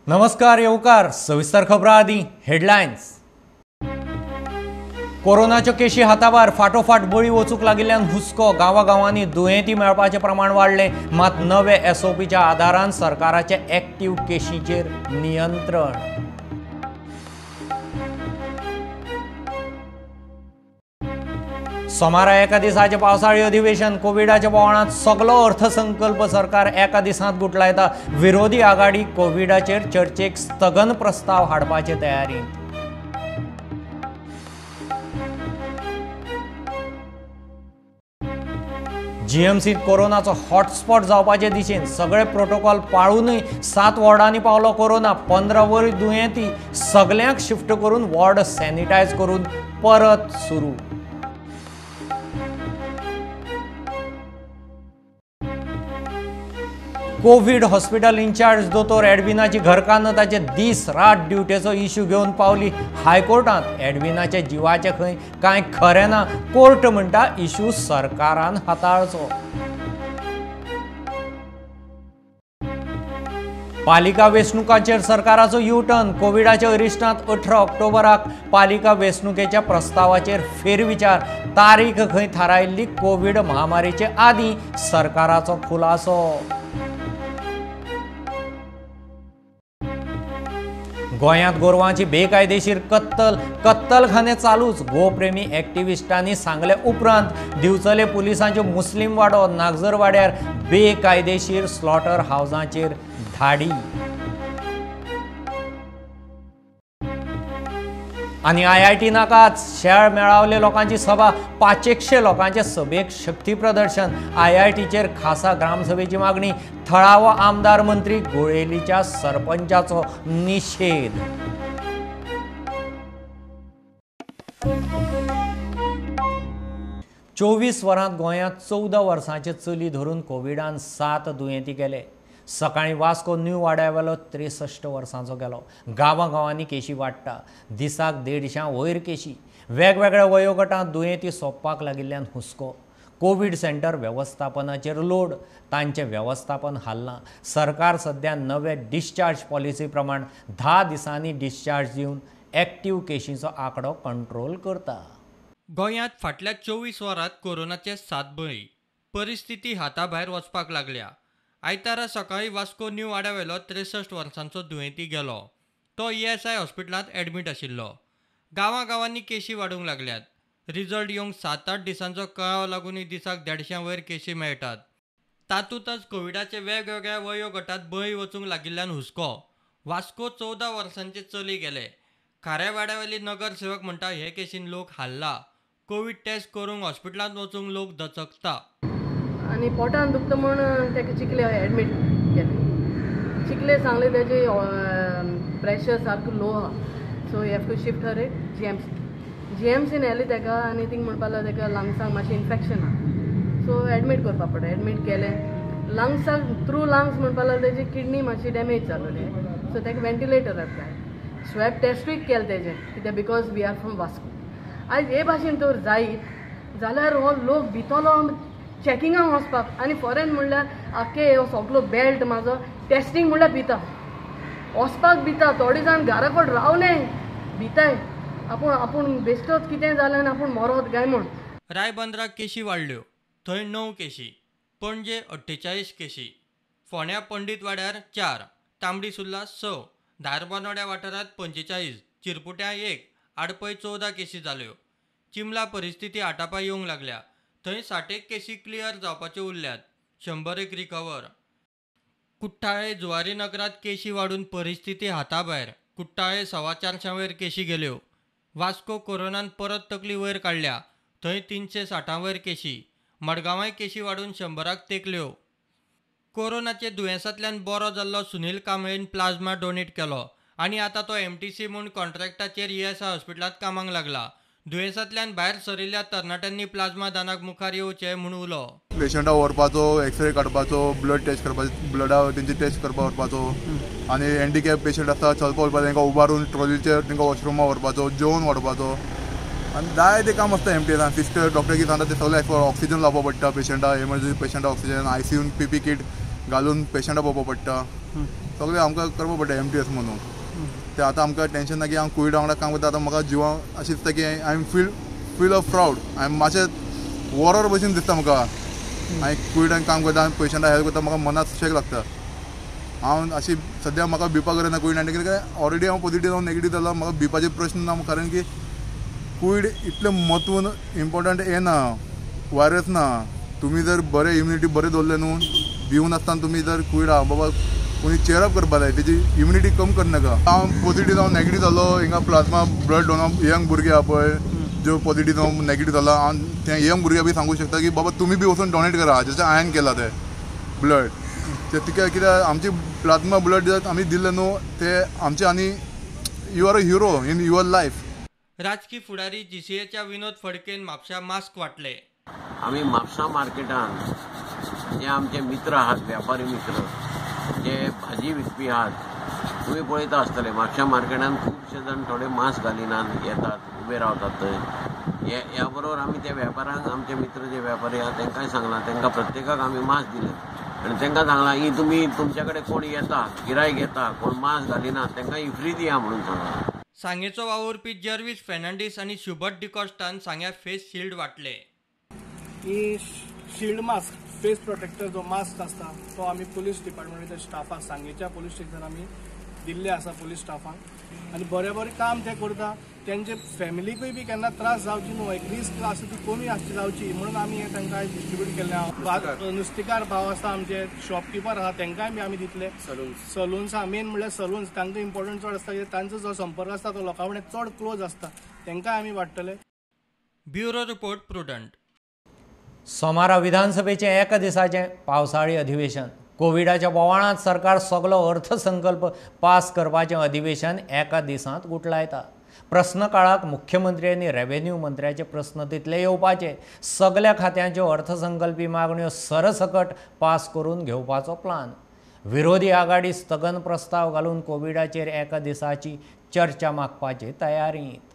नमस्कार येवकार सविस्तर खबरां आदी हेडलायन्स। कोरोनाच्यो केशी हाताभार फाटोफाट बळी वचूंक लागिल्ल्यान हुस्को गांवांनी दुयेंती मेळपाचें प्रमाण वाडलें। मात नवे एसओपीच्या आदारान सरकाराचे एक्टिव्ह केशींचेर नियंत्रण। सोमारा एका दिसाचें पावसाळी अधिवेशन कोविडाच्या बोवाळांत सगलो अर्थसंकल्प सरकार एका दिसांत गुटलायता। विरोधी आघाडी कोविडाचेर चर्चेक स्थगन प्रस्ताव हाडपाचे तयारींत। जीएमसीत कोरोनाचो हॉटस्पॉट जावपाचे दिशेन सगळे प्रोटोकॉल पाळूनय 7 वॉर्डांनी पावलो कोरोना। 15 वयर दुयेंती सगल्यांक शिफ्ट करून वॉर्ड सॅनिटायज करून परत सुरू। कोविड हॉस्पिटल इंचार्ज दोतोर एडविनाची घरकान्न ताचे दीस रात ड्युटेचो इश्यू घेवन पावली हायकोर्टांत। एडविनाचे जिवाचे खंय कांय खरें ना, कोर्ट म्हणटा इश्यू सरकारान हाताळचो। पालिका वेंचणुकांचेर सरकाराचो यू-टर्न। कोविडाच्या अरिश्टांत 18 ऑक्टोबराक पालिका वेंचणुकेच्या प्रस्तावाचेर फेरविचार। तारीख खंय थारायिल्ली कोविड महामारीचे आदीं सरकाराचो खुलासो। गोंयांत गोरवांची बेकायदेशीर कत्तलखाने चालूच। गोप्रेमी एक्टिविस्टांनी सांगले उपरांत दिवचले पुलिसांच्यो मुस्लीम वाडो नागजर वाड्यार बेकायदेशीर स्लॉटर हावजांचेर धाडी। आनी आयआयटी नाकाच शेळ मेळावले लोकांची सभा। 500 लोकांचे सभेक शक्ती प्रदर्शन। आयआयटीचेर खासा ग्रामसभेची मागणी। थळावो आमदार मंत्री गुळेलीच्या सरपंचाचो निषेध। चोवीस वरांत गोंयांत 14 वर्सांचे चली धरून कोविडान 7 दुयेंती गेले। सकाळी वास्को न्यू वाड्यावेलो 63 वर्सांचो गेलो। गांवांनी केशी वाडटा, दिसाक 150 वयर केशी। वेगवेगळ्या वयोगटांत दुयेंती सोंपपाक लागिल्ल्यान हुस्को। कोविड सेंटर वेवस्थापनाचेर लोड, तांचें वेवस्थापन हालना। सरकार सध्या नवे डिस्चार्ज पॉलिसी प्रमाण 10 दिसांनी डिस्चार्ज दिवन एक्टिव्ह केशींचो आंकडो कंट्रोल करता। गोंयांत फाटल्या 24 वरांत कोरोनाचे 7 बळी। परिस्थिती हाताभायर वचपाक लागल्या। आयतारा सकाळी वास्को न्यू वाड्यावेलो 63 वर्सांचो दुयेंती गेलो। तो ESI हॉस्पिटलांत एडमीट आशिल्लो। गांवांनी केशी वाडूंक लागल्यात। रिजल्ट येवंक 7-8 दिसांचो कळाव लागूनय दिसाक 150 वयर केशी मेळटात। तातूंतच कोविडाचे वेगवेगळ्या वयोगटांत बळी वचूंक लागिल्ल्यान हुस्को। वास्को 14 वर्सांचे चली गेले। खाऱ्या वाड्यावेली नगरसेवक म्हणटा हे केशीन लोक हाल्ला। कोविड टेस्ट करूंक हॉस्पिटलांत वचूंक लोक दचकता। आनी पोटान दुखता म्हूण ताका चिखले एडमीट केलें। चिखले सांगले तेजे प्रेशर सारको लो आहा, so you have to shift her at जीएमसीन व्हेलें ताका आनी थिंग म्हणपा लागलो ताका लंग्साक मातशें इन्फेक्शन आहा, सो एडमीट करपा पडलें। एडमीट केलें लंग्साक थ्रू लंग्स म्हणपा लागलो तेजी किडनी मातशी डॅमेज जालोली, सो ताका वेंटिलेटर घातलें। स्वॅब टेस्टूय केलें तेजें कित्याक because we are from Vasco. आयज हे भाशेन तर जायत जाल्यार हो लोक भितलो चॅकिंगाक वचपाक। आनी फॉरेन म्हणल्यार आख्खे हो सगलो बेल्ट म्हाजो टेस्टींग म्हणल्यार भिता वचपाक भिता। थोडे जाण घरा कडेन रावले भिताय आपूण बेश्टोच कितें जालें आनी आपूण मरोत काय म्हूण। रायबंदराक केशी वाडल्यो, थंय 9 केशी। पणजे 48 केशी। फोंड्या पंडीत वाड्यार 4, तांबडी सुर्ला 6, धारबांदोड्या वाठारांत 45, चिरपुट्या 1, आडपय 14 केशी जाल्यो। चिंबला परिस्थिती आटापा येवंक लागल्या। थंय 60 केशी क्लियर जावपाच्यो उरल्यात, 100 रिकवर। कुट्टाळे जुवारी नगरात केशी वाडून परिस्थिती हाताभायर। कुट्टाळे 450 वयर केशी गेल्यो। वास्को कोरोनान परत तकली वयर काडल्या, थंय 360 वयर केशी। मडगांवाय केशी वाडून 100 तेंकल्यो। कोरोनाचे दुयेंसांतल्यान बरो जाल्लो सुनील कांबळेन प्लाझ्मा डोनेट केलो आनी आतां तो MTC म्हूण कॉन्ट्रॅक्टाचेर ESI हॉस्पिटलांत कामाक लागला। दुयेंसांतल्यान भायर सरिल्ल्या तरणाट्यांनी प्लाझ्मा दानाक मुखार येवचें म्हूण उलो। पेशंटाक व्हरपाचो, एक्सरे काडपाचो, ब्लड टेस्ट करपाचो, ब्लडा तेंची टेस्ट करपाक व्हरपाचो। आनी हँडिकॅप पेशंट आसता चलपा व्हरपाचो, तांकां उबारून ट्रॉलीचेर तांकां वॉशरुमाक व्हरपाचो, जेवण व्हरपाचो। आनी जाय तें काम आसता MTSान। सिस्टर डॉक्टर कितें सांगता तें सगळें ऑक्सिजन लावपा पडटा पेशंटाक, एमर्जन्सी पेशंटाक ऑक्सिजन, ICUन PP किट घालून पेशंटाक पळोवपा पडटा। सगळें आमकां करपा पडटा MTS म्हणून ते आतां आमकां टेंशन ना की हांव कोविडा वांगडा काम करता आतां म्हाका जिवा अशें दिसता की I am feel of proud हांवें मातशें वॉरर भशेन दिसता म्हाका हांवें कोविडान काम करता आनी पेशंटाक हेल्प करता म्हाका मनाक शेक लागता हांव अशी सद्या म्हाका भिवपाक गरज ना कोविड-19 कित्याक ऑलरेडी हांव पॉझिटीव जावन नेगेटीव जाला म्हाका भिवपाचे प्रश्न ना कारण की कोविड इतलें म्हत्व इम्पॉर्टंट हें ना वायरस ना तुमी जर बरें इम्युनिटी बरें दवरलें न्हू भिवून आसतना तुमी जर कोविड बाबा कोणी चेअरअप करपा जाय तेजी इम्युनिटी कमी करनाका हांव पॉझिटीव जावन नेगेटीव जालो हिंगा प्लाझ्मा ब्लड डोनर यंग भुरगे आहा पळय जो पॉझिटीव जावन नेगेटीव जाला आनी ते यंग भुरग्यां बी सांगूंक शकता की बाबा तुमी बी वचून डोनेट करा जशें हांवें केलां तें ब्लड ते कित्याक आमची प्लाझ्मा ब्लड जर आमी दिल्ले न्हू ते आमचे आनी you are a hero in your life. राजकीय फुडारी GCAच्या विनोद फडकेन म्हापशा मास्क वाटले. आमी म्हापसा मार्केटान जे आमचे मित्र आहात व्यापारी मित्र जे भाजी विकपी आहात तुम्ही पळयता आसतले म्हापशा मार्केटान खुबशे जाण थोडे मास्क घालिनात येतात उबे रावतात थंय ह्या बरोबर आमी त्या वेपाऱ्यांक आमचे मित्र जे व्यापारी आहात तांकांय सांगलां तांकां प्रत्येकाक आमी मास्क दिले आनी तांकां सांगलां ही तुमी तुमच्या कडेन कोण येता गिरायक येता कोण मास्क घालिनात तांकां ही फ्री दिया म्हणून सांगलां. सांगेचो वावुरपी जर्वीस फेर्नांडीस आनी शुभट डिकॉस्टान सांग्या फेस शिल्ड वाटले. ही शिल्ड मास्क फेस प्रोटेक्टर जो मास्क आसता तो आमी पुलीस डिपार्टमेंटाच्या स्टाफाक सांगेच्या पुलीस स्टेशन आमी दिल्ले आसा पुलीस स्टाफाक आनी बरें बरें काम ते करता तेंचे फॅमिलीकूय बी केन्ना त्रास जावची न्हू एक रिस्क आसा ती कमी जावची म्हणून आमी हे तांकां डिस्ट्रिब्यूट केले. नुस्तेकार भाव आसा आमचे शॉपकिपर आहा तांकांय बी आमी दितले. सलून्स आहा मेन म्हणल्यार सलून्स तांकां इम्पॉर्टंट चड आसता कित्याक तांचो जो संपर्क आसता तो लोकां कडेन चड क्लोज आसता तांकांय आमी वाडटले. Bureau report prudent. सोमारा विधानसभेचें एका दिसाचें पावसाळी अधिवेशन कोविडाच्या बोवाळांत सरकार सगलो अर्थसंकल्प पास करपाचें अधिवेशन एका दिसांत गुटलायता. प्रस्न काळाक मुख्यमंत्री आनी रेव्हेन्यू मंत्र्याचे प्रस्न तितले येवपाचे सगळ्या खात्यांच्यो अर्थसंकल्पी मागण्यो सरसकट पास करून घेवपाचो प्लान. विरोधी आघाडी स्थगन प्रस्ताव घालून कोविडाचेर एका दिसाची चर्चा मागपाचे तयारींत.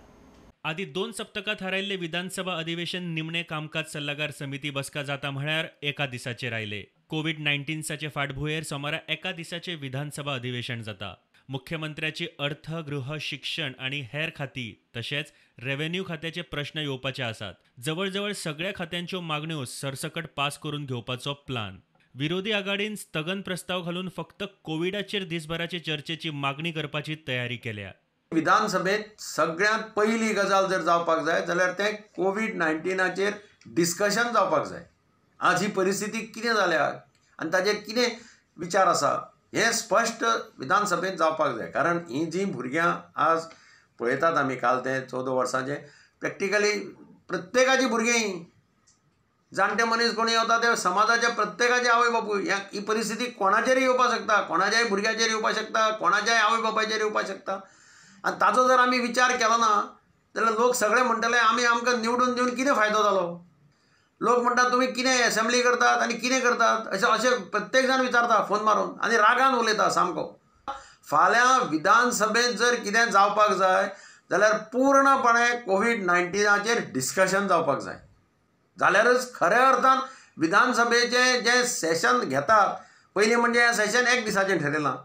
आदी 2 सप्तकां थारायिल्ले विधानसभा अधिवेशन निमणे कामकाज सल्लागार समिती बसका जाता म्हळ्यार एका दिसाचेर आयले. कोविड-19चे फाटभुंयेर सोमारा एका दिसाचे विधानसभा अधिवेशन जाता. मुख्यमंत्र्याची अर्थ गृह शिक्षण आणि हेर खाती तशेंच रेव्हेन्यू खात्याचे प्रश्न येवपाचे आसात. जवळ सगळ्या खात्यांच्यो मागण्यो सरसकट पास करून घेवपाचो प्लान. विरोधी आघाडीन स्थगन प्रस्ताव घालून फक्त कोविडाचेर दिसभराचे चर्चेची मागणी करपाची तयारी केल्या. विधानसभेत सगळ्यात पहिली गजाल जर जावपाक जाय जाल्यार ते कोविड-19चेर डिस्कशन जावपाक जाय. आज ही परिस्थिती कितें जाल्या आनी ताजेर कितें विचार आसा हे स्पश्ट विधानसभेत जावपाक जाय. कारण ही जी भुरग्यां आज पळयतात आमी काल ते 14 वर्सांचे प्रॅक्टिकली प्रत्येकाची भुरगीं जाणटे मनीस कोणी येवता ते समाजाच्या प्रत्येकाचे आवय बापूय ही परिस्थिती कोणाचेर येवपाक शकता कोणाच्याय भुरग्याचेर येवपाक शकता कोणाच्याय आवय बापायचेर येवपाक शकता आनी ताचो जर आमी विचार केलो ना जाल्यार लोक सगळे म्हणटले आमकां निवडून दिवन कितें फायदो जालो. लोक म्हणटात तुमी कितें असेंब्ली करतात आनी कितें करतात अशें प्रत्येक जाण विचारता फोन मारून आनी रागान उलयता सामको. फाल्यां विधानसभेत जर कितें जावपाक जाय जाल्यार पूर्णपणे कोविड-19चेर डिस्कशन जावपाक जाय. जाल्यारच खऱ्या अर्थान विधानसभेचें जें सेशन घेतात पयलीं म्हणजे हें सेशन एक दिसाचें ठरयलां.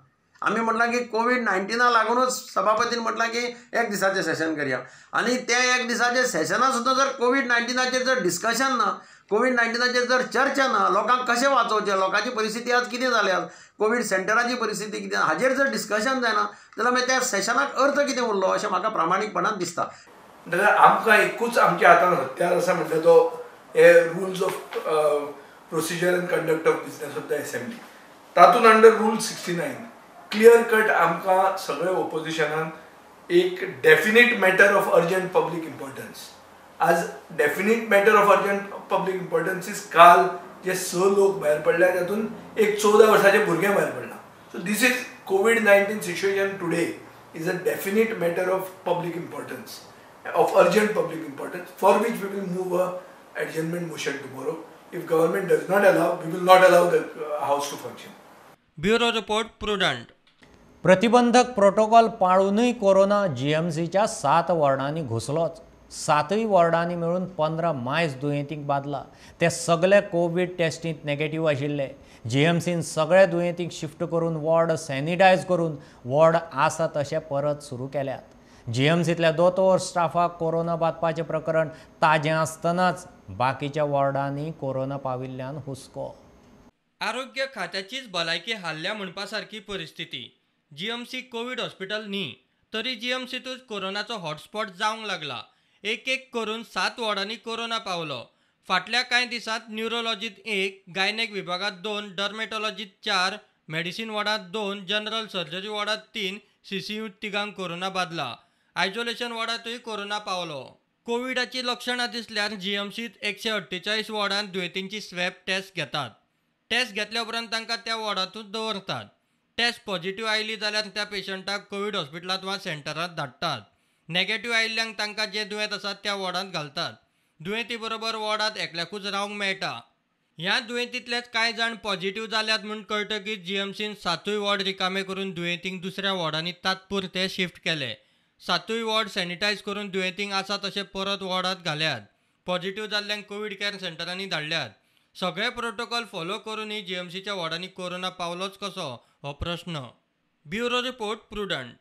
आमी म्हटलां की कोविड-19 लागूनच सभापतीन म्हटलां की एक दिसाचें सेशन करया आनी त्या एक दिसाचें सेशना सुद्दां जर कोविड-19चेर जर डिस्कशन ना कोविड-19चेर जर चर्चा ना लोकांक कशें वाचोवचें लोकांची परिस्थिती आज कितें जाल्या कोविड सेंटराची परिस्थिती कितें हाजेर जर डिस्कशन जायना जाल्यार मागीर त्या सेशनाक अर्थ कितें उरलो अशें म्हाका प्रामाणीकपणान दिसता. जाल्यार आमकां एकूच आमच्या हातांत हत्यार आसा म्हणजे तो हे rules of procedure and conduct of business of the assembly. तातूंत अंडर रूल 69 क्लियर कट आमकां सगळे ओपोजिशनान एक definite matter of urgent public importance. आज definite matter of urgent public इम्पॉर्टन्सीस काल जे 6 लोक भायर पडले तातूंत एक 14 वर्साचें भुरगें भायर पडलां. सो दीस इज कोविड-19 situation today is a definite matter of public importance of urgent public importance for which we will move a adjournment motion tomorrow. If government does not allow, we will not allow the house to function. Bureau report prudent. प्रतिबंधक protocol पाळूनय corona GMCच्या 7 वॉर्डांनी घुसलोच. 7 वॉर्डांनी मेळून 15 मायज दुयेंतींक बादला. ते सगळे Covid टेस्टींत negative आशिल्ले. GMCन सगळे दुयेंतींक शिफ्ट करून वॉर्ड सॅनिटायज करून वॉर्ड आसा तशे परत सुरू केल्यात. GMCतल्या दोतोर स्टाफाक कोरोना बादपाचें प्रकरण ताजें आसतनाच बाकीच्या वॉर्डांनी कोरोना पाविल्ल्यान हुस्को. आरोग्य खात्याचीच भलायकी हाल्ल्या म्हणपा सारकी परिस्थिती. GMC कोविड हॉस्पिटल न्ही, तरी GMCतूच कोरोनाचो हॉटस्पॉट जावंक लागला. एक करून 7 वॉर्डांनी कोरोना पावलो. फाटल्या कांय दिसांत न्यूरोलॉजीत 1, गायनेक विभागात 2, डर्मेटॉलॉजीत 4, मेडिसिन वॉर्डात 2, जनरल सर्जरी वॉर्डात 3, CCU 3 कोरोना बादला. आयसोलेशन वॉर्डातूय कोरोना पावलो. कोविडाची लक्षणां दिसल्यार GMCत 148 वॉर्डांत दुयेंतींची स्वॅब टेस्ट घेतात. टेस्ट घेतल्या उपरांत तांकां त्या वॉर्डांतूच दवरतात. टेस्ट पॉझिटिव्ह आयली जाल्यार त्या पेशंटाक कोविड हॉस्पिटलांत वा सेंटरांत धाडटात. नेगेटिव्ह आयिल्ल्यांक तांकां जे दुयेंत आसात त्या वॉर्डांत घालतात. दुयेंती बरोबर वॉर्डांत एकल्याकूच रावंक मेळटा. ह्या दुयेंतींतलेच कांय जाण पॉझिटिव्ह जाल्यात म्हूण कळटकीच GMCन 7 वॉर्ड रिकामे करून दुयेंतींक दुसऱ्या वॉर्डांनी तात्पुरते शिफ्ट केले. 7 वॉर्ड सॅनिटायज करून दुयेंतींक आसा तशे परत वॉर्डांत घाल्यात. पॉझिटिव्ह जाल्ल्यांक कोविड केअर सेंटरांनी धाडल्यात. सगळे प्रोटोकॉल फॉलो करूनय GMCच्या वॉर्डांनी कोरोना पावलोच कसो हो प्रश्न. Bureau report Prudent.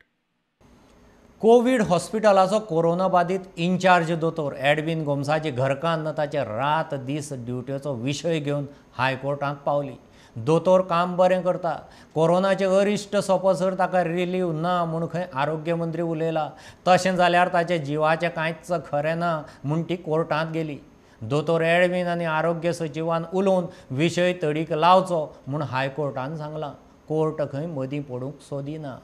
कोविड हॉस्पिटलाचो कोरोना बाधित इन्चार्ज दोतोर एडविन गोमसाची घरकान्न ताचे रात दीस ड्युटीचो विशय घेवन हायकोर्टांत पावली. दोतोर काम बरें करता, कोरोनाचे अरिश्ट सोंपसर ताका रिलीव ना म्हूण खंय आरोग्य मंत्री उलयला. तशें जाल्यार ताचे जिवाचें कांयच खरें ना म्हूण ती कोर्टांत गेली. दोतोर एडविन आनी आरोग्य सचिवान उलोवन विशय तडीक लावचो म्हूण हायकोर्टान सांगलां. कोर्ट खंय मदीं पडूंक सोदिना.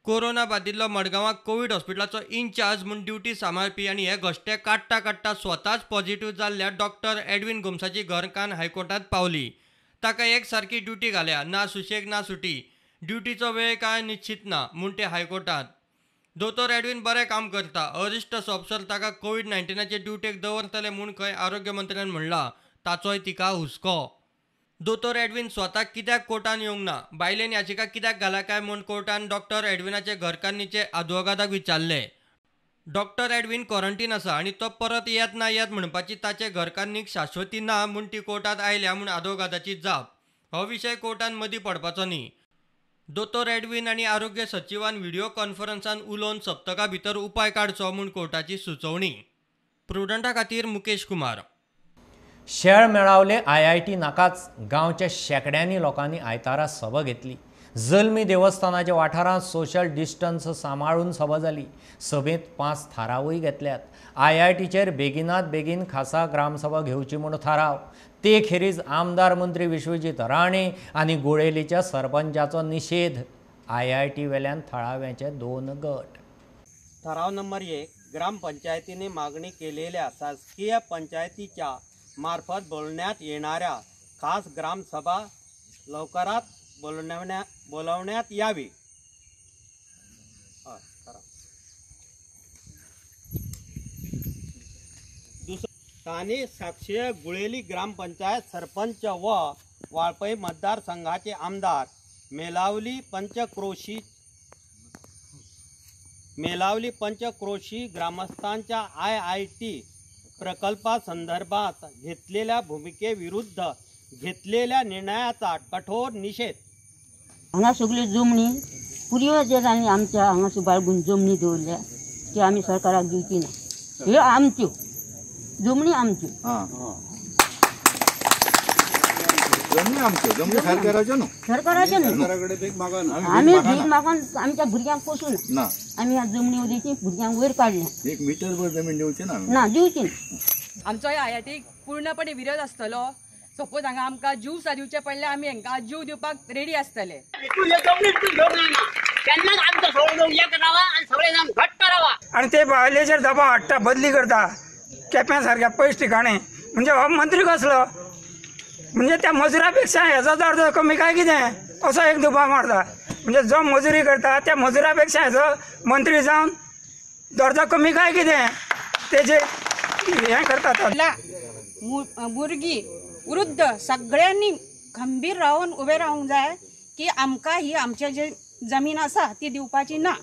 कोरोना बादिल्लो मडगांवाक कोविड हॉस्पिटलाचो इन्चार्ज म्हूण ड्युटी सांबाळपी आनी हे घोष्टे काडटा स्वताच पॉझिटिव्ह जाल्ल्या डॉक्टर एडविन गोमसाची घरकान्न हायकोर्टांत पावली. ताका एक सारकी ड्युटी घाल्या, ना सुशेग ना सुटी. ड्युटीचो वेळ कांय निश्चित ना म्हूण ते हायकोर्टांत. दोतोर एडविन बरें काम करता. अरिश्ट सोंपसर ताका कोविड-19चे ड्युटेक दवरतले म्हूण खंय आरोग्य मंत्र्यान म्हणलां. ताचोय तिका हुस्को. दोतोर एडविन स्वताक कित्याक कोर्टान येवंक ना, बायलेन याचिका कित्याक घाला काय म्हूण कोर्टान डॉक्टर एडविनाचे घरकान्नीचे आदवोगादाक विचारले. डॉक्टर एडविन क्वॉरंटीन आसा आनी तो परत येत ना म्हणपाची ताचे घरकान्नीक शाश्वती ना म्हूण ती कोर्टांत आयल्या म्हूण आदवोगादाची जाप. हो विशय कोर्टान मदीं पडपाचो न्ही. दोतोर एडविन आनी आरोग्य सचिवान व्हिडिओ कॉन्फरन्सान उलोवन सप्तका भितर उपाय काडचो म्हूण कोर्टाची सुचोवणी. प्रुडंटा खातीर मुकेश कुमार. शेळ मेळावले IIT नाकाच गांवच्या शेकड्यांनी लोकांनी आयतारा सभा घेतली. जल्मी देवस्थानाच्या वाठारांत सोशल डिस्टन्स सांबाळून सभा जाली. सभेत 5 थारावूय घेतल्यात. IITचेर बेगिनात बेगीन खासा ग्रामसभा घेवची म्हूण थाराव. ते खेरीज आमदार मंत्री विश्वजीत राणे आनी गुळेलीच्या सरपंचाचो निषेध. IIT वेल्यान थळाव्याचे 2 गट. ठराव नंबर 1, ग्रामपंचायतीने मागणी केलेल्या शासकीय पंचायतीच्या मार्फत बोलवण्यात येणाऱ्या खास ग्रामसभा लवकरात बोलवण्यात यावी. स्थानिक शासकीय गुळेली ग्रामपंचायत सरपंच व वाळपई मतदारसंघाचे आमदार मेलावली पंचक्रोशी ग्रामस्थांच्या IIT प्रकल्पासंदर्भात घेतलेल्या भूमिकेविरुद्ध घेतलेल्या निर्णयाचा कठोर निषेध. हांगा सगळी जमनी पुर्वजांनी आमच्या हांगासर बाळगून जमनी दवरल्या ती आमी सरकाराक दिवची ना. ह्यो आमच्यो जमनी आमच्यो. सरकाराच्यो आमी भीक मागून आमच्या भुरग्यांक पोसून आमी ह्या जमनी उदीची भुरग्यांक वयर काडल्या. 1 मीटर भर जमीन दिवची ना दिवची ना. आमचो IIT पूर्णपणे विरोध आसतलो. सपोज हांगा आमकां जीव दिवचे पडल्यार आमी हांकां जीव दिवपाक रेडी आसतले. आणि ते बायलेचेर दबाव हाडटा, बदली करता केप्यां सारक्या पयस ठिकाणी. म्हणजे हो मंत्री कसलो? म्हणजे त्या मजुरापेक्षा हेचो दर्जो कमी काय कितें असो एक दुबाव मारता. म्हणजे जो मजुरी करता त्या मजुरापेक्षा हेचो मंत्री जावन दर्जो कमी काय कितें तेजे हें करतात. भुरगीं वृद्ध सगळ्यांनी खंबीर रावन उबे रावंक जाय की आमकां ही आमचे जे जमीन आसा ती दिवपाची ना.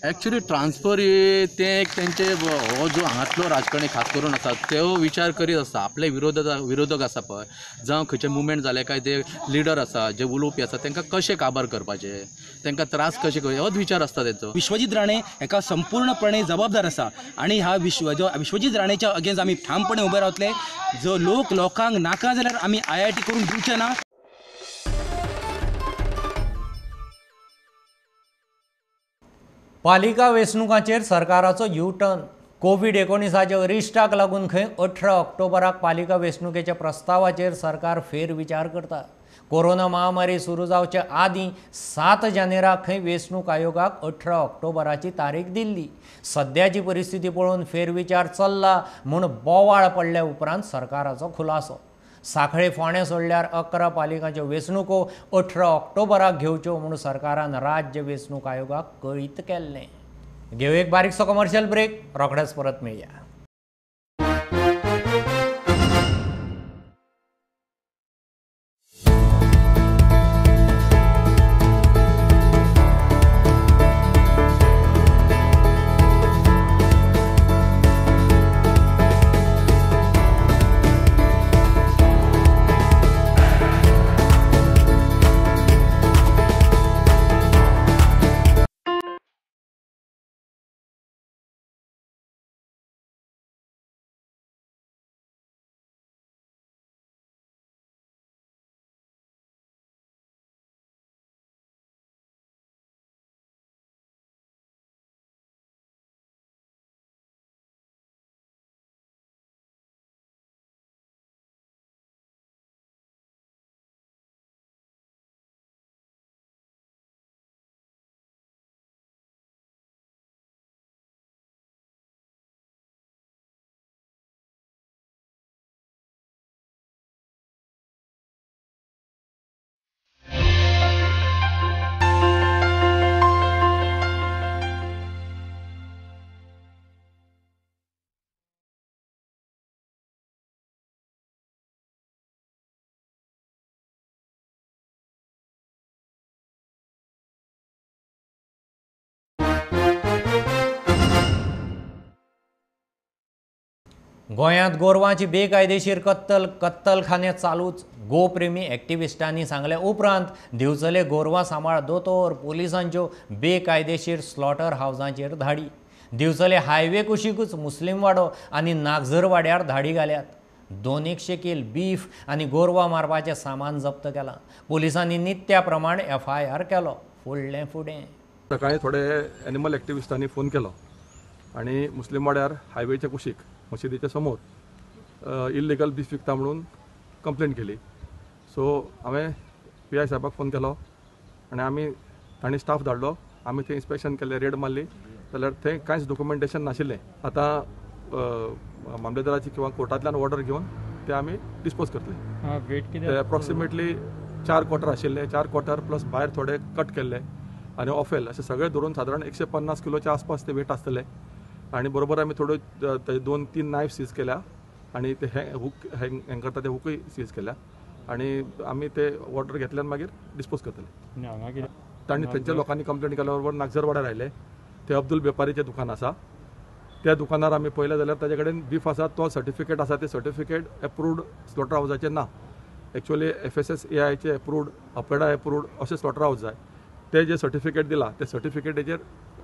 एक्चुअली ट्रान्सफर ते एक तेंचे हो जो हांगातलो राजकारणी खास करून आसा तो विचार करीत आसता आपले विरोधक आसा पळय जावं खंयचे मुवमेंट जाले काय ते लिडर आसा जे उलोवपी आसा तांकां कशें काबार करपाचे तांकां त्रास कशे करचे होच विचार आसता तेंचो. विश्वजीत राणे हाका संपूर्णपणे जबाबदार आसा आनी ह्या विश्वजीत राणेच्या अगेन्स्ट आमी ठामपणे उबे रावतले. जो लोकांक नाका जाल्यार आमी IIT करून दिवचे ना. पालिका वेंचणुकांचेर सरकाराचो U-टर्न. कोविड-19 अरिश्टाक लागून खंय 18 ऑक्टोबराक पालिका वेंचणुकेच्या प्रस्तावाचेर सरकार फेरविचार करता. कोरोना महामारी सुरू जावचे आदीं 7 जानेराक खंय वेंचणूक आयोगाक 18 ऑक्टोबराची तारीख दिल्ली. सद्याची परिस्थिती पळोवन फेरविचार चल्ला म्हूण बोवाळ पडले उपरांत सरकाराचो खुलासो. सांखळे फोंडे सोडल्यार 11 पालिकांच्यो वेंचणुको 18 ऑक्टोबराक घेवच्यो म्हूण सरकारान राज्य वेंचणूक आयोगाक कळीत केल्लें. घेऊ एक बारीकसो कमर्शियल ब्रेक, रोखडेच परत मेळया. गोंयांत गोरवांची बेकायदेशीर कत्तलखाने चालूच. गोप्रेमी एक्टिविस्टांनी सांगले उपरांत दिवचले गोरवां सांबाळ दोतोर पुलिसांच्यो बेकायदेशीर स्लॉटर हावजांचेर धाडी. दिवचले हायवे कुशीकूच मुस्लीम वाडो आनी नागझर वाड्यार धाडी घाल्यात. 200 किल बीफ आनी गोरवां मारपाचें सामान जप्त केलां. पुलिसांनी नित्या प्रमाण FIR केलो. फुडें सकाळी थोडे एनिमल एक्टिविस्टांनी फोन केलो आनी मुस्लीम वाड्यार हायवेच्या कुशीक मशिदीच्या समोर इल्लिगल बीफ विकता म्हणून कंप्लेंट केली. सो हांवें PI साहेबाक फोन केलो आनी तांणी स्टाफ धाडलो. आमी थंय इन्स्पेक्शन केलें, रेड मारली जाल्यार थंय कांयच डॉक्युमेंटेशन नाशिल्लें. आतां मामलेदाराची किंवा कोर्टांतल्यान ऑर्डर घेवन ते आमी डिस्पोज करतले. एप्रॉक्सिमेटली 4 क्वॉर्टर आशिल्ले, 4 क्वॉर्टर प्लस भायर थोडे कट केल्ले आनी ऑफेल अशें सगळें धरून सादारण 150 किलोच्या आसपास ते वेट आसतले. आनी बरोबर आमी थोड्यो 2-3 नायफ सीज केल्या आनी ते हूक हँग करता ते हूकय सीज केल्या आनी आमी ते ऑर्डर घेतल्यान मागीर डिस्पोज करतले. तांणी थंयच्या लोकांनी कंप्लेंट केल्या बरोबर नागझर वाड्यार आयले. ते अब्दुल बेपारीचें दुकान आसा. त्या दुकानार आमी पळयलें जाल्यार ताजे कडेन बीफ आसा तो सर्टिफिकेट आसा. ते सर्टिफिकेट एप्रूव्ड स्लॉटर हावजाचें ना. एक्चुअली FSSAIचे एप्रूव्ड, अपेडा एप्रूव्ड अशें स्लॉटर हावज जाय. ते जे सर्टिफिकेट दिला ते सर्टिफिकेटीचेर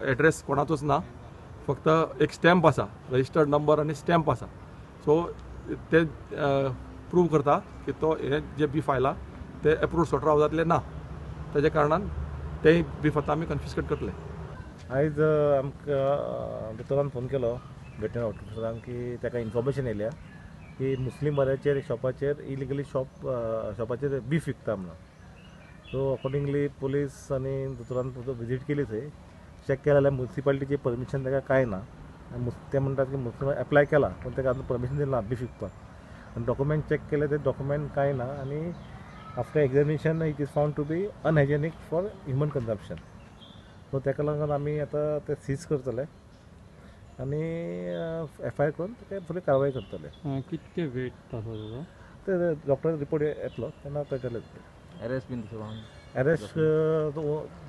एड्रेस कोणाचोच ना, फक्त एक स्टॅम्प आसा, रजिस्टर्ड नंबर आनी स्टॅम्प आसा. सो ते प्रूव करता की तो हे जे बीफ आयला ते एप्रूव्ड स्लॉटर हावजांतले ना. तेज्या कारणान ते बीफ आतां आमी कन्फिस्केट करतले. आयज आमकां दोतोरान फोन केलो वेटनरी ऑफिसरांक की ताका इन्फॉर्मेशन येयल्या की मुस्लीम वाड्याचेर शॉपाचेर इलिगली शॉपाचेर बीफ विकता म्हणून. सो अकॉर्डिंगली पुलीस आनी दोतोरान विजीट केली थंय. चॅक केलें जाल्यार म्युन्सिपालिटीची परमिशन ताका कांय ना. ते म्हणटात की मुस्लीम एप्लाय केला पूण ताका आतां परमिशन दिना बीफ विकपाक. आनी डॉक्युमेंट चॅक केले ते डॉक्युमेंट कांय ना आनी after examination it is found to be unhygienic for human consumption. So ताका लागून आमी आतां ते सीज करतले आनी FIR करून ताका फुडें कारवाय करतले. कितके वेट आसा ते डॉक्टर रिपोर्ट येतलो तेन्ना ताचे अरेस्ट बीन अरेस्ट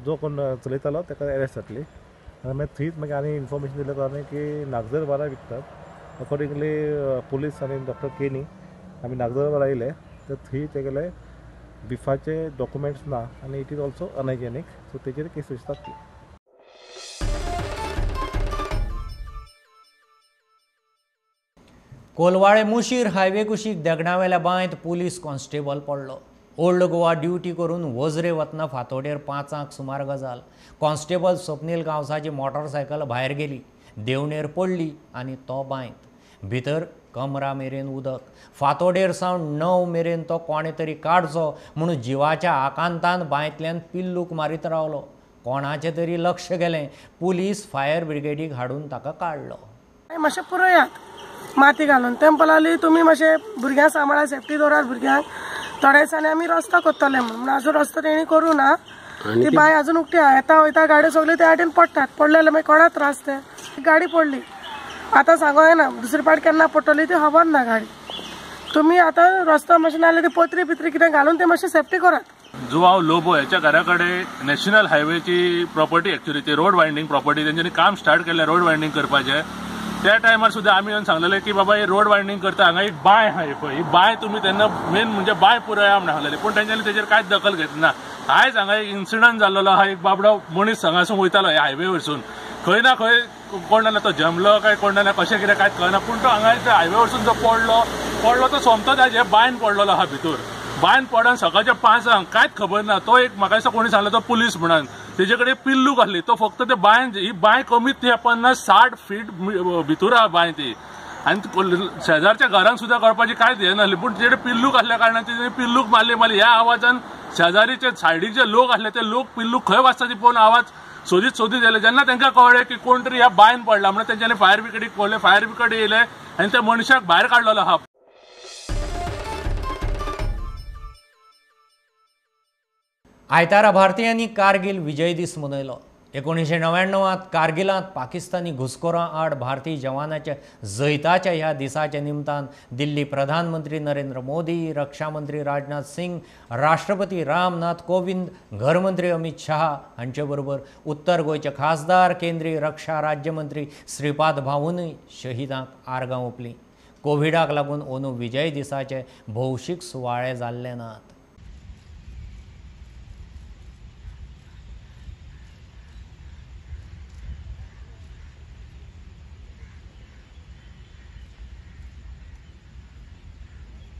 जो कोण चलयतालो ताका अरेस्ट जातली आनी मागीर थंयच मागीर आनी इन्फॉर्मेशन दिल्या कारणान की नागजरवाला विकतात. अकॉर्डिंगली पुलीस आनी डॉक्टर केनी आमी नागजरवाला आयले तर थंय तेगेले बिफाचे डॉक्युमेंट्स ना आनी इट इज ऑल्सो अनहायजेनीक. सो तेजेर केस वचतात ती. कोलवाळे मुशीर हायवे कुशीक देगणावेल्या बांयत पुलीस कॉन्स्टेबल पडलो. ओल्ड गोवा ड्युटी करून वजरे वतना फातोडेर 5 सुमार गजाल. कॉन्स्टेबल स्वप्नील गांवसाची मोटरसायकल भायर गेली, देवणेर पडली आनी तो बांयत. भितर कमरा मेरेन उदक. फातोडेर सावन 9 मेरेन तो कोणे तरी काडचो म्हणून जिवाच्या आकांतान बांयतल्यान पिल्लूक मारीत रावलो. कोणाचें तरी लक्ष गेलें. पुलीस फायर ब्रिगेडीक हाडून ताका काडलो. मातशें पुरयात माती घालून तेंपल आली तुमी मातशें भुरग्यांक सांबाळा, सेफ्टी दवरात भुरग्यांक. थोड्या दिसांनी आमी रस्तो करतले म्हणून आजून रस्तो तेणी करूं ना. ती बाय अजून उक्ती येता वयता गाडी सगळ्यो त्या वाटेन पडटात. पडले जाल्यार मागीर कोणाक त्रास ते. गाडी पडली आतां सांगो येना, दुसरी पाट केन्ना पडटली ती खबर ना गाडी. तुमी आतां रस्तो मातशें नाल्यार ती पत्री बित्री कितें घालून ते मातशें सेफ्टी करात. जुवांव लोबो ह्याच्या घरा कडेन नॅशनल हायवेची प्रॉपर्टी एक्च्युली ती रोड वायंडींग प्रॉपर्टी तेंच्यांनी काम स्टार्ट केल्लें रोड वायंडींग करपाचें. त्या टायमार सुद्दां आमी येवन सांगलेलें की बाबा ही रोड वायंडींग करता हांगा एक बांय आहा पळय, ही बांय तुमी तेन्ना मेन म्हणजे बांय पुरया म्हणून सांगलेली. पूण तेंच्यांनी तेजेर कांयच दखल घेतली ना. आयज हांगा एक इन्सिडंट जाल्लो आहा. एक बाबडो मनीस हांगासून वयतालो ह्या हायवे वरसून. खंय ना खंय कोण जाल्यार तो जमलो काय कोण जाल्यार कशें कितें कांयच कळना. पूण तो हांगा हायवे वरसून जो पडलो तो सोमतो ताजे बांयन पडलेलो आहा भितर. बांयन पडून सकाळच्या 5 कांयच खबर ना. तो एक म्हाका दिसता कोणी सांगलो तो पुलीस म्हणून. तेजे कडेन पिल्लूक आसली. तो फक्त ते बांय, ही बांय कमीत 50-60 फीट भितर आहा बांय ती. आनी शेजारच्या घरांक सुद्दां कळपाची कांयच हें नासली. पूण तेजे पिल्लूक आसल्या कारणान तेजे पिल्लूक मारली. ह्या आवाजान शेजारीचे सायडीक जे लोक आसले ते लोक पिल्लूक खंय वाजता ती पळोवन आवाज सोदीत येले. जेन्ना तांकां कळ्ळें की कोण तरी ह्या बांयन पडला म्हणून तेंच्यांनी फायर ब्रिगेडीक पळयलें. फायर ब्रिगेड येयले आनी त्या मनशाक भायर काडलेलो आहा. आयतारा भारतीयांनी कारगिल विजय दीस मनयलो. 1999 कारगिलांत पाकिस्तानी घुसखोरां आड भारतीय जवानाच्या जैताच्या ह्या दिसाच्या निमतान दिल्ली प्रधानमंत्री नरेंद्र मोदी, रक्षा मंत्री राजनाथ सिंग, राष्ट्रपती रामनाथ कोविंद, घरमंत्री अमित शाह हांचे बरोबर उत्तर गोंयचे खासदार, केंद्रीय रक्षा राज्यमंत्री श्रीपाद भाऊनय शहिदांक आर्गां ओंपलीं. कोविडाक लागून अंदू विजय दिसाचे भौशीक सुवाळे जाल्ले नात.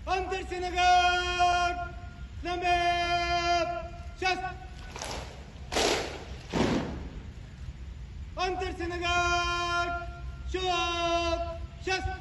अंतर श्रीनगर नमेब शस्त्र अंतर श्रीनगर शोक शस्त्र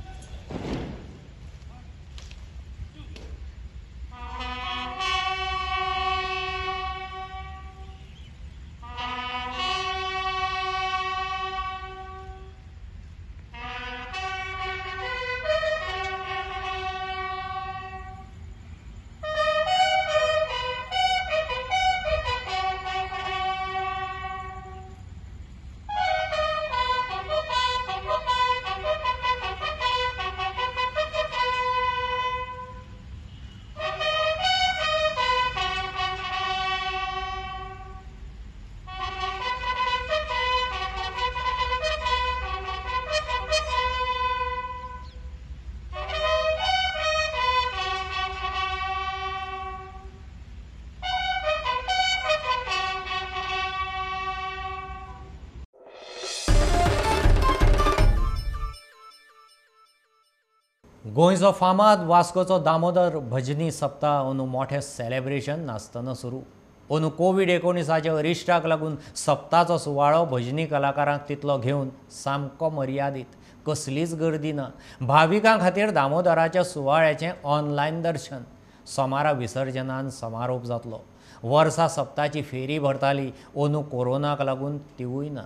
गोंयचो फामाद वास्कोचो दामोदर भजनी सप्ताह अंदू मोठे सेलेब्रेशन नासतना सुरू. अंदू कोविड-19 अरिश्टाक लागून सप्ताचो सुवाळो भजनी कलाकारांक तितलो घेवन सामको मर्यादीत. कसलीच गर्दी ना. भाविकां खातीर दामोदराच्या सुवाळ्याचें ऑनलायन दर्शन. सोमारा विसर्जनान समारोप जातलो. वर्सा सप्ताची फेरी भरताली. अंदू कोरोनाक लागून तिवूय ना.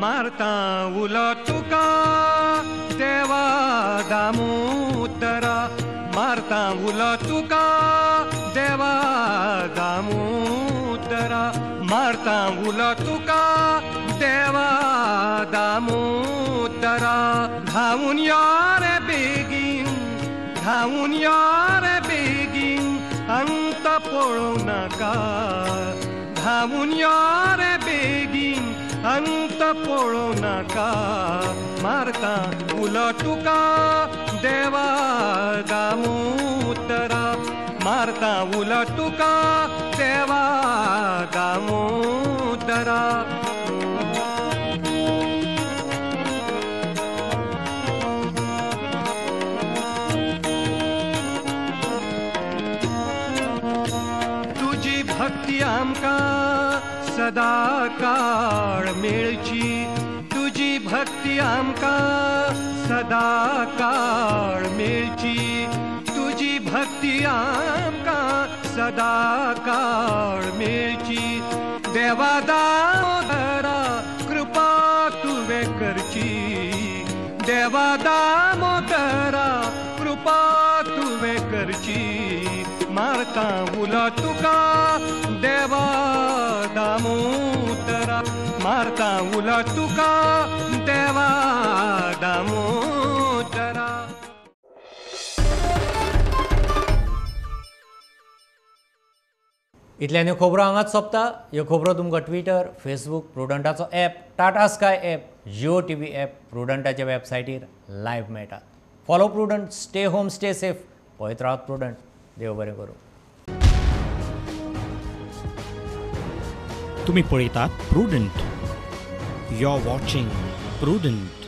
मारता उलो तुका देवा दामोदरा मारता उलो तुका देवा दामोदरा मारता उलो तुका देवा दामोदरा धावून यो रे बेगीन धावून यो रे बेगीन अंत पळोवं नाका धावून यो रे बेगीन अंत अंत पळो नाका मारता उलो तुका देवा दामोदरा मारता उलो तुका देवा दामोदरा तुझी भक्ती आमकां सदा काळ मेळची तुझी भक्ती आमकां सदा काळ मेळची तुझी भक्ती आमकां सदा काळ मेळची देवा दामोदरा कृपा तुवें करची देवा दामोदरा कृपा तुवें करची मारता उलो तुका देवा दामोदरा मारता उलो तुका देवा दामोदरा. इतल्यान ह्यो खबरो हांगाच सोंपता. ह्यो खबरो तुमकां ट्विटर, फेसबूक, प्रुडंटाचो app, Tata Sky app, Jio TV app, प्रुडंटाच्या वेबसायटीर लायव्ह मेळटा. Follow Prudent, stay home, stay safe. पळयत रावत प्रुडंट. देव बरें करूं. तुम्ही पळयतात Prudent. You are watching prudent.